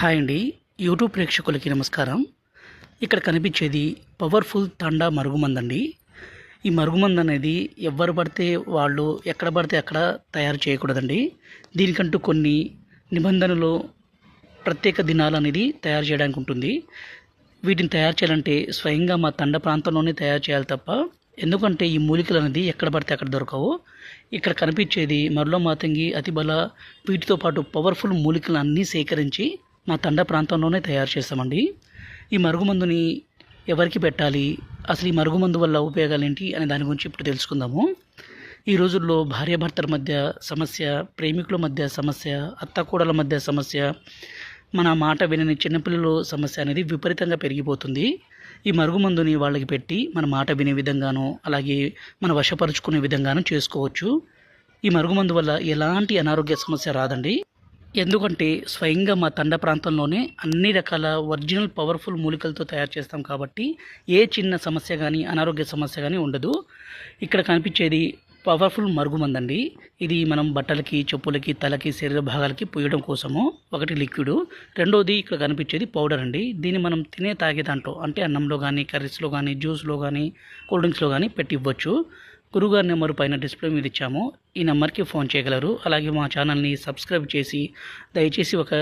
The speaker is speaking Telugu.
హాయ్ అండి. యూట్యూబ్ ప్రేక్షకులకి నమస్కారం. ఇక్కడ కనిపించేది పవర్ఫుల్ తండా మరుగుమందండి. ఈ మరుగుమందు అనేది ఎవ్వరు పడితే వాళ్ళు ఎక్కడ పడితే అక్కడ తయారు చేయకూడదండి. దీనికంటూ కొన్ని నిబంధనలు, ప్రత్యేక దినాలు అనేది తయారు చేయడానికి ఉంటుంది. వీటిని తయారు చేయాలంటే స్వయంగా మా తండ ప్రాంతంలోనే తయారు చేయాలి తప్ప, ఎందుకంటే ఈ మూలికలు అనేది ఎక్కడ పడితే అక్కడ దొరకవు. ఇక్కడ కనిపించేది మరలో మాతంగి, అతిబల, వీటితో పాటు పవర్ఫుల్ మూలికలు అన్నీ సేకరించి మా తండ ప్రాంతంలోనే తయారు చేస్తామండి. ఈ మరుగుమందుని ఎవరికి పెట్టాలి, అసలు ఈ మరుగుమందు వల్ల ఉపయోగాలు ఏంటి అనే దాని గురించి ఇప్పుడు తెలుసుకుందాము. ఈ రోజుల్లో భార్యాభర్తల మధ్య సమస్య, ప్రేమికుల మధ్య సమస్య, అత్తకోడల మధ్య సమస్య, మన మాట వినని చిన్నపిల్లల సమస్య అనేది విపరీతంగా పెరిగిపోతుంది. ఈ మరుగుమందుని వాళ్ళకి పెట్టి మన మాట వినే విధంగాను, అలాగే మన వశపరుచుకునే విధంగాను చేసుకోవచ్చు. ఈ మరుగుమందు వల్ల ఎలాంటి అనారోగ్య సమస్య రాదండి. ఎందుకంటే స్వయంగా మా తండ ప్రాంతంలోనే అన్ని రకాల ఒరిజినల్ పవర్ఫుల్ మూలికలతో తయారు చేస్తాం కాబట్టి ఏ చిన్న సమస్య కానీ, అనారోగ్య సమస్య కానీ ఉండదు. ఇక్కడ కనిపించేది పవర్ఫుల్ మరుగుమందండి. ఇది మనం బట్టలకి, చెప్పులకి, తలకి, శరీర భాగాలకి పూయడం కోసము ఒకటి లిక్విడ్, రెండోది ఇక్కడ కనిపించేది పౌడర్ అండి. దీన్ని మనం తాగే దాంట్లో అంటే అన్నంలో కానీ, కర్రీస్లో కానీ, జ్యూస్లో కానీ, కూల్ డ్రింక్స్లో కానీ పెట్టి ఇవ్వచ్చు. గురుగారి నెంబర్ పైన డిస్ప్లే మీద ఇచ్చాము. ఈ నెంబర్కి ఫోన్ చేయగలరు. అలాగే మా ఛానల్ని సబ్స్క్రైబ్ చేసి దయచేసి ఒక